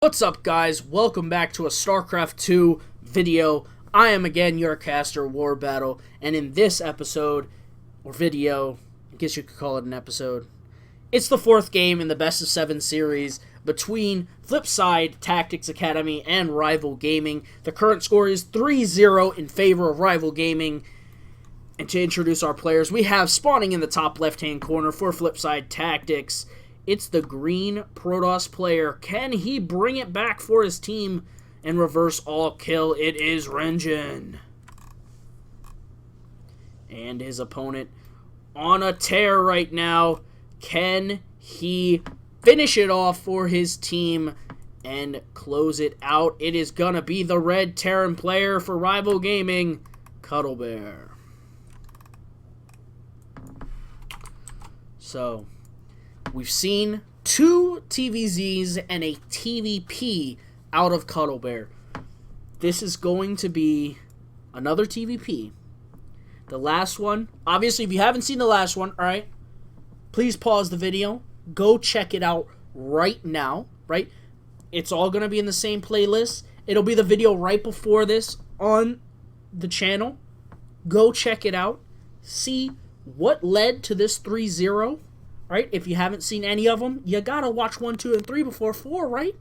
What's up, guys? Welcome back to a StarCraft 2 video. I am again your caster, War Battle, and in this episode, or video, I guess you could call it an episode, it's the fourth game in the Best of 7 series between Flipside Tactics Academy and Rival Gaming. The current score is 3-0 in favor of Rival Gaming. And to introduce our players, we have spawning in the top left-hand corner for Flipside Tactics. It's the green Protoss player. Can he bring it back for his team and reverse all kill? It is Rengen. And his opponent on a tear right now. Can he finish it off for his team and close it out? It is going to be the red Terran player for Rival Gaming, Cuddlebear. So we've seen 2 TVZs and a TVP out of Cuddlebear. This is going to be another TVP. The last one, obviously, if you haven't seen the last one, alright, please pause the video. Go check it out right now, right? It's all going to be in the same playlist. It'll be the video right before this on the channel. Go check it out. See what led to this 3-0. Right? If you haven't seen any of them, you gotta watch 1, 2, and 3 before 4, right?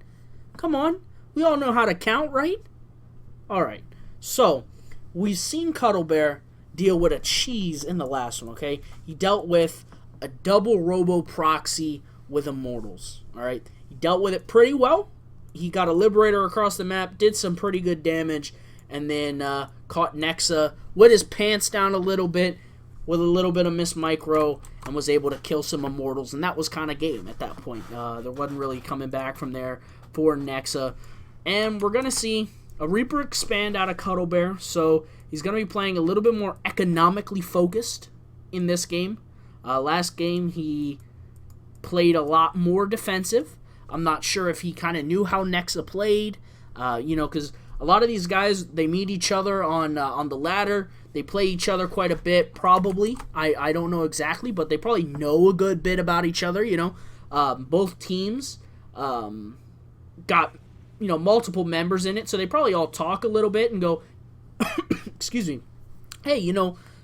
Come on. We all know how to count, right? Alright. So, we've seen Cuddlebear deal with a cheese in the last one, okay? He dealt with a double robo proxy with Immortals, alright? He dealt with it pretty well. He got a Liberator across the map, did some pretty good damage, and then caught Nexa with his pants down a little bit, with a little bit of Miss Micro, and was able to kill some Immortals, and that was kind of game at that point. There wasn't really coming back from there for Nexa. And we're going to see a Reaper expand out of Cuddlebear, so he's going to be playing a little bit more economically focused in this game. Last game, he played a lot more defensive. I'm not sure if he kind of knew how Nexa played, because a lot of these guys, they meet each other on the ladder. They play each other quite a bit, probably. I don't know exactly, but they probably know a good bit about each other, Both teams got, multiple members in it, so they probably all talk a little bit and go, excuse me, hey,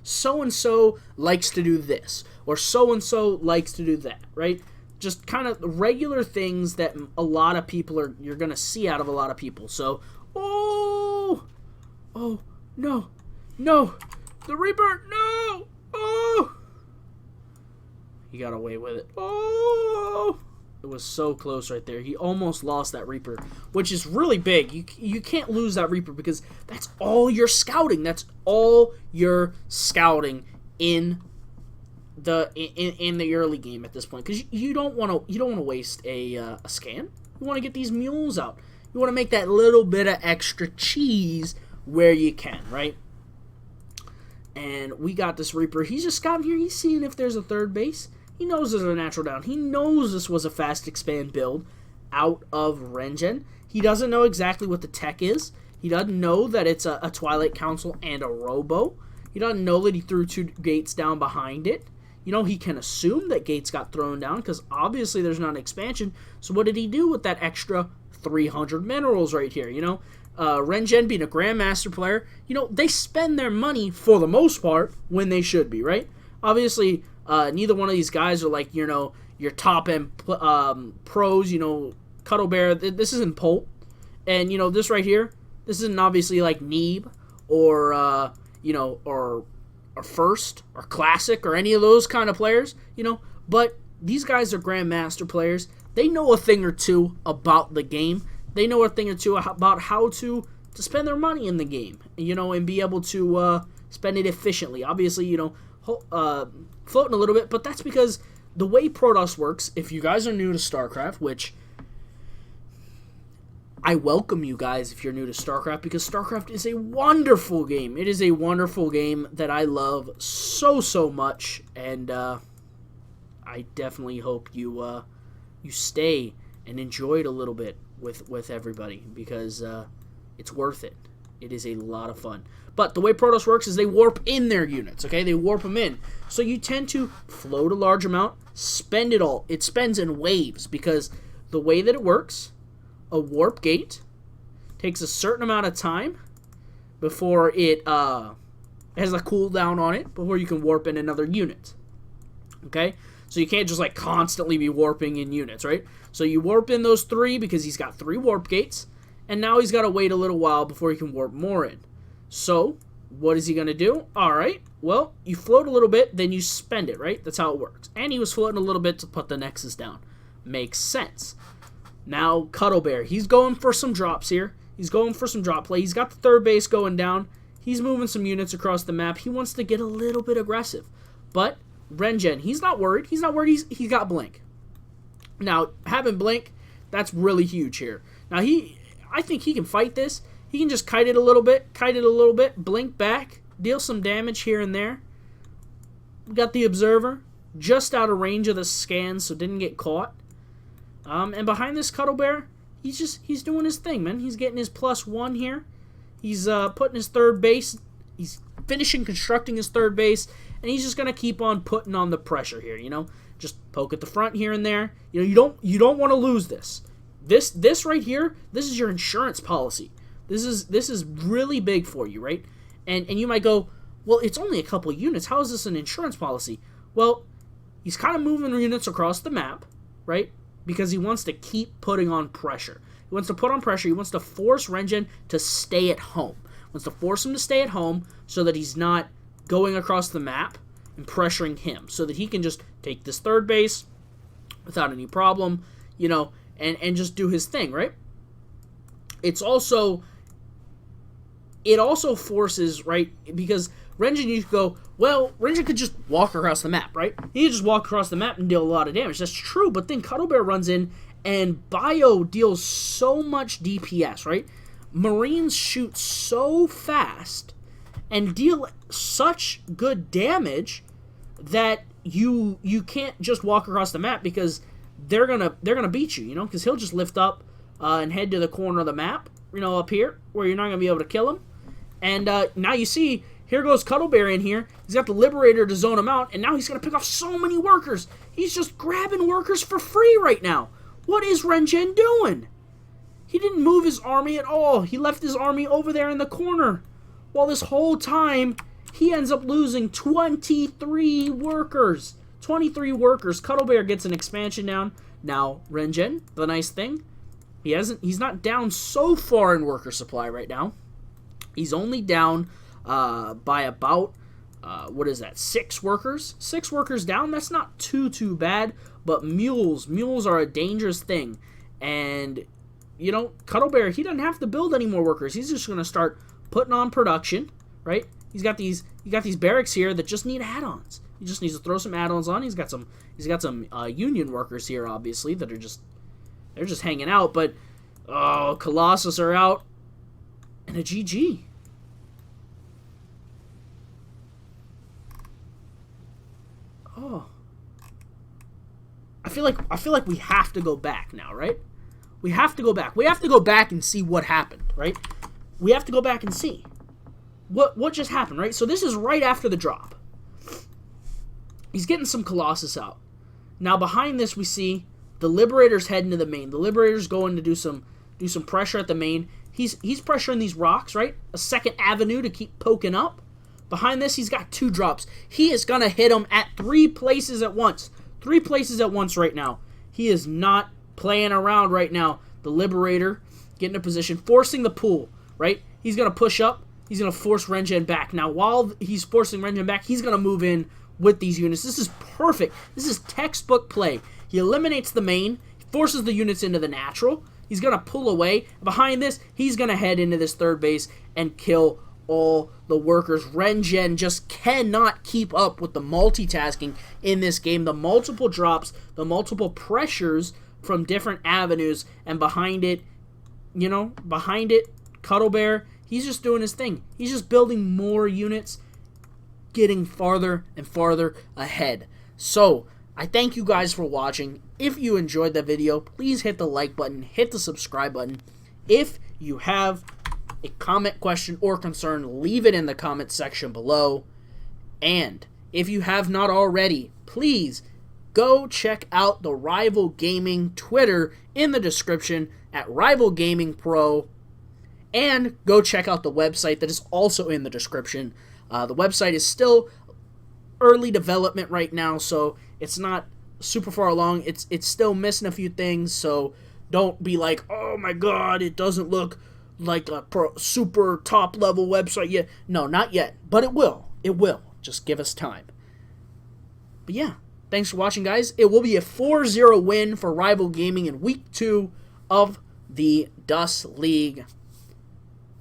so-and-so likes to do this, or so-and-so likes to do that, right? Just kind of regular things that a lot of people you're going to see out of a lot of people. So, oh, no. No! The Reaper! No! Oh! He got away with it. Oh! It was so close right there. He almost lost that Reaper, which is really big. You can't lose that Reaper because that's all your scouting. That's all your scouting in the early game at this point, because you don't want to waste a scan. You want to get these mules out. You want to make that little bit of extra cheese where you can, right? And we got this Reaper. He's just scouting here. He's seeing if there's a third base. He knows there's a natural down. He knows this was a fast expand build out of Rengen. He doesn't know exactly what the tech is. He doesn't know that it's a Twilight Council and a Robo. He doesn't know that he threw 2 gates down behind it. He can assume that gates got thrown down because obviously there's not an expansion. So what did he do with that extra 300 minerals right here, Rengen being a Grandmaster player, they spend their money for the most part when they should be, right? Obviously, neither one of these guys are like, your top-end pros, Cuddlebear. This isn't Polt. And, this right here, this isn't obviously like Neeb or, or First or Classic or any of those kind of players, But these guys are Grandmaster players. They know a thing or two about the game. They know a thing or two about how to spend their money in the game, and be able to spend it efficiently. Obviously, floating a little bit, but that's because the way Protoss works, if you guys are new to StarCraft, which I welcome you guys if you're new to StarCraft, because StarCraft is a wonderful game. It is a wonderful game that I love so much, and I definitely hope you stay and enjoy it a little bit with everybody, because it's worth it. It is a lot of fun. But the way Protoss works is they warp in their units, okay? They warp them in. So you tend to float a large amount, spend it all. It spends in waves because the way that it works, a warp gate. Takes a certain amount of time before it has a cooldown on it before you can warp in another unit. Okay? So you can't just like constantly be warping in units, right? So you warp in those 3 because he's got 3 warp gates, and now he's got to wait a little while before he can warp more in. So what is he going to do? Alright, well, you float a little bit, then you spend it, right? That's how it works. And he was floating a little bit to put the Nexus down. Makes sense. Now, Cuddlebear, he's going for some drops here. He's going for some drop play. He's got the 3rd base going down. He's moving some units across the map. He wants to get a little bit aggressive. But Rengen, he's not worried. He's not worried. He's got Blink. Now, having Blink, that's really huge here. Now, I think he can fight this. He can just kite it a little bit, blink back, deal some damage here and there. We got the Observer, just out of range of the scan, so didn't get caught. And behind this Cuddlebear, he's doing his thing, man. He's getting his +1 here. He's putting his 3rd base. He's finishing constructing his 3rd base, and he's just gonna keep on putting on the pressure here. You know, just poke at the front here and there. You know, you don't want to lose this. This right here, this is your insurance policy. This is really big for you, right? And you might go, well, it's only a couple units. How is this an insurance policy? Well, he's kind of moving units across the map, right? Because he wants to keep putting on pressure. He wants to put on pressure. He wants to force Rengen to stay at home. He wants to force him to stay at home so that he's not going across the map and pressuring him, so that he can just take this 3rd base without any problem, you know, and just do his thing, right? It also forces, right, because Rengen, you go, well, Rengen could just walk across the map, right? He could just walk across the map and deal a lot of damage. That's true, but then Cuddlebear runs in, and Bio deals so much DPS, right? Marines shoot so fast and deal such good damage that you can't just walk across the map, because they're gonna beat you, you know, because he'll just lift up and head to the corner of the map, you know, up here, where you're not gonna be able to kill him. And now you see, here goes Cuddlebear in here. He's got the Liberator to zone him out, and now he's gonna pick off so many workers. He's just grabbing workers for free right now. What is Rengen doing? He didn't move his army at all. He left his army over there in the corner. While this whole time, he ends up losing 23 workers. 23 workers. Cuddlebear gets an expansion down. Now, Rengen, the nice thing, he's not down so far in worker supply right now. He's only down by about, what is that, 6 workers? 6 workers down, that's not too bad, but mules are a dangerous thing. And, you know, Cuddlebear, he doesn't have to build any more workers. He's just going to start putting on production, right? He got these barracks here that just need add-ons. He just needs to throw some add-ons on. He's got some union workers here, obviously, that are just hanging out. But oh, Colossus are out, and a GG. Oh, I feel like we have to go back now, right? We have to go back. We have to go back and see what happened, right? We have to go back and see what just happened, right? So this is right after the drop. He's getting some Colossus out. Now behind this we see the Liberator's heading to the main. The Liberator's going to do some pressure at the main. He's pressuring these rocks, right? A second avenue to keep poking up. Behind this, he's got 2 drops. He is going to hit them at 3 places at once. 3 places at once right now. He is not playing around right now. The Liberator getting a position, forcing the pull, right? He's going to push up. He's going to force Rengen back. Now, while he's forcing Rengen back, he's going to move in with these units. This is perfect. This is textbook play. He eliminates the main, forces the units into the natural. He's going to pull away. Behind this, he's going to head into this 3rd base and kill all the workers. Rengen just cannot keep up with the multitasking in this game. The multiple drops, the multiple pressures from different avenues, and behind it, Cuddlebear, he's just doing his thing. He's just building more units, getting farther and farther ahead. So, I thank you guys for watching. If you enjoyed the video, please hit the like button, hit the subscribe button. If you have a comment, question, or concern, leave it in the comment section below. And if you have not already, please go check out the Rival Gaming Twitter in the description at Rival Gaming Pro. And go check out the website that is also in the description. The website is still early development right now, so it's not super far along. It's still missing a few things, so don't be like, oh my god, it doesn't look like a super top level website yet. No, not yet, but it will. It will. Just give us time. But yeah, thanks for watching, guys. It will be a 4-0 win for Rival Gaming in Week 2 of the DuSt League.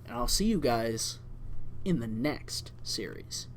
And I'll see you guys in the next series.